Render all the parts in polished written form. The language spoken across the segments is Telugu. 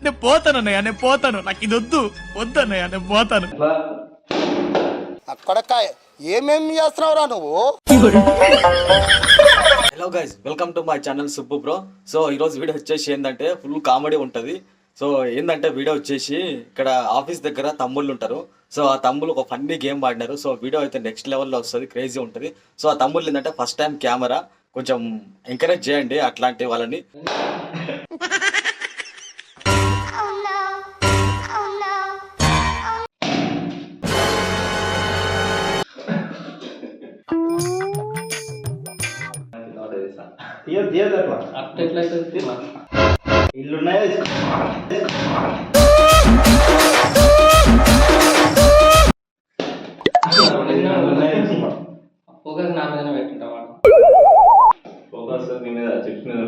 నేను పోతానన్నయ్య, నేను పోతాను. నాకు ఇది వద్దన్నయ్య, నేను పోతాను. అక్కడకాయ ఏమేమి చేస్తున్నావురా నువ్వు? Hello guys, welcome to my channel Subbu bro. So ఈరోజు వీడియో వచ్చేసి ఏంటంటే ఫుల్ కామెడీ ఉంటుంది. సో ఏంటంటే వీడియో వచ్చేసి ఇక్కడ ఆఫీస్ దగ్గర తమ్ముళ్ళు ఉంటారు. సో ఆ తమ్ముళ్ళు ఒక ఫన్నీ గేమ్ ఆడినారు. సో వీడియో అయితే నెక్స్ట్ లెవెల్లో వస్తుంది, క్రేజీ ఉంటుంది. సో ఆ తమ్ముళ్ళు ఏంటంటే ఫస్ట్ టైం కెమెరా, కొంచెం ఎంకరేజ్ చేయండి అట్లాంటి వాళ్ళని. ఫోకస్ నా మీద పెట్టుంటా, ఫోకస్ నీ మీద చిప్స్ మీద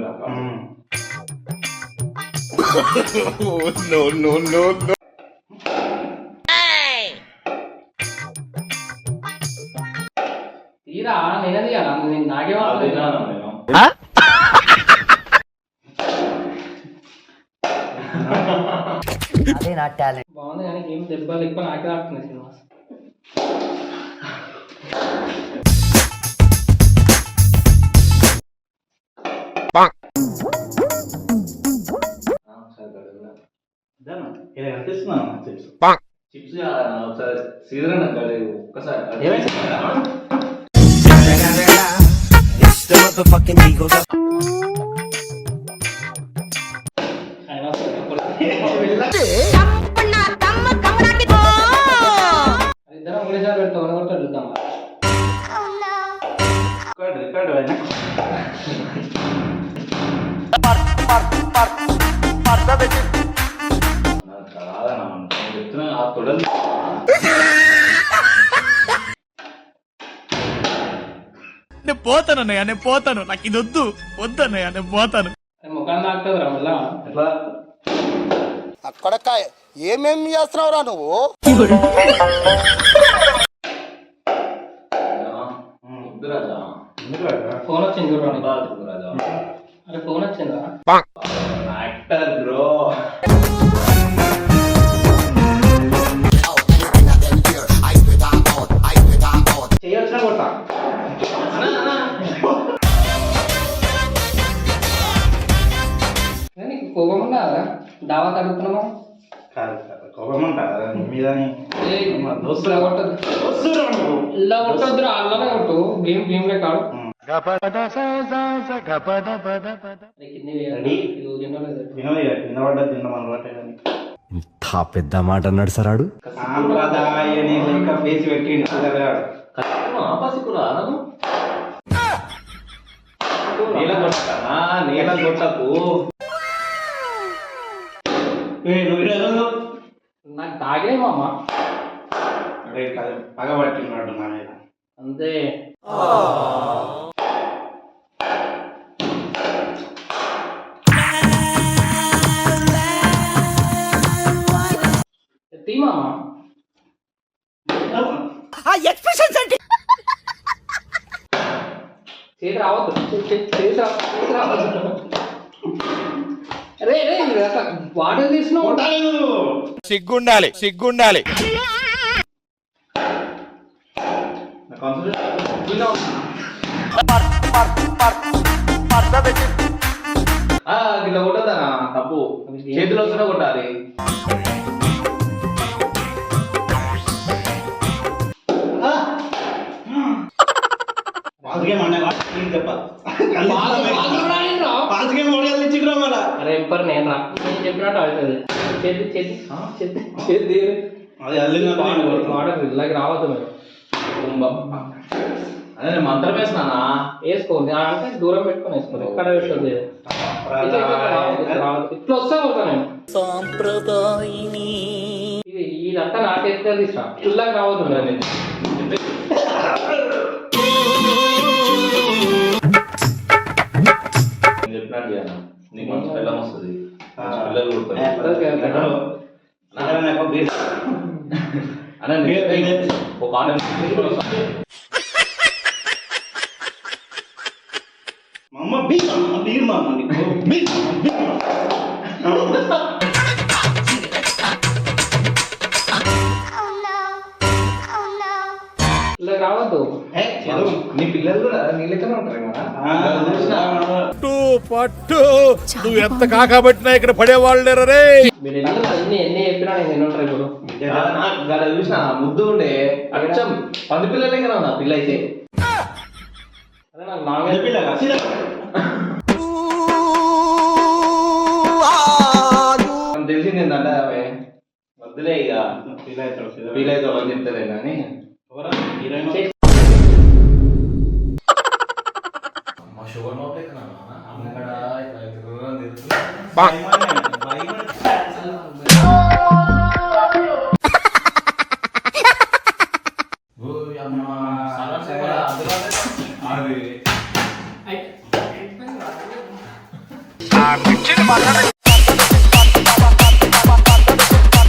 తీరా నేనే తీయాలా? నేను నాకే అదే నా టాలెంట్. బాగుంది కానీ ఏం దెబ్బలు ఎక్కువ నాకే ఆడుతున్నాయి సినిమా. ఇద్దరం ఒకటేసారి పెడతాం, కూడా అడుగుతాం. నేను పోతానన్నయ్య, నేను పోతాను. నాకు ఇది వద్దన్నయ్య, నేను పోతాను. ముఖాన్ని తాకుతుంది రా మళ్ళా. అక్కడకాయ ఏమేమి చేస్తున్నావురా నువ్వు? ఫోన్ వచ్చింది చూడండి. అరే ఫోన్ వచ్చిందా? Actor bro. చేయొచ్చిన కొట్ట నీకు కోపం ఉండాలా? దావా తడుపుతున్నామా? కోపం ఉంటారా మీద? ఇలా కొట్టద్దు, ఇలా కొట్టద్దురా, అల్లనే కొట్టు. గేమ్ కాడు. ఇంత పెద్ద మాట అన్నాడు సరాడు. నాకు తాగలేమమ్మా, పగబట్టినాడు నా మీద అంతే. తీమామా చేతి రావద్దు, చేతి రావద్దు. రే రే వాటర్ తీసినావు. సిగ్గుండాలి. ఇట్లా కొట్టదా తప్పు, చేతిలో వస్తున్నా కొట్టాలి. అరే ఎంపర్ నేను రా, నేను చెప్పినట్టు అవుతుంది. చేతి ఇలాగ రావద్దు మీరు. అదే నేను మంత్రం వేసినానా? వేసుకోండి అంటే దూరం పెట్టుకొని వేసుకోండి, ఎక్కడ పెట్టదు. ఇట్లా వస్తా కొడతా నేను. ఇదంతా నా చేతితో తీసిన, ఇలాగ రావద్దు నేను. చెప్పినట్టు నీకు మంచి పిల్లం వస్తుంది, పిల్లలు ఒక అమ్మ బీక్ అమ్మ బీర్ మా అమ్మ నీకు బీక్ అమ్మ బీక్ ఇలా రావద్దు. ఏ చదువు నీ పిల్లలు కూడా నీ లెక్కనే ఉంటారు కదా. పట్టు నువ్వు ఎంత కాకబట్టినా ఇక్కడ పడేవాళ్ళు రే. మీరు ఎన్ని చెప్పినా నేను ఎన్ని ఉంటారు ఇప్పుడు. గడ చూసిన ముద్దు ఉండే అచ్చం 10 పిల్లలే కదా నా పిల్ల అయితే. అదే నాకు నాలుగైదు పిల్లగా సీదా నాకు తెలిసింది ఏంటంటే ఆమె వద్దులే ఇక ఫీల్ అవుతాడు ఫీల్ అయితే అని చెప్తలే కానీ హీరోయిన్ మాట్లాడే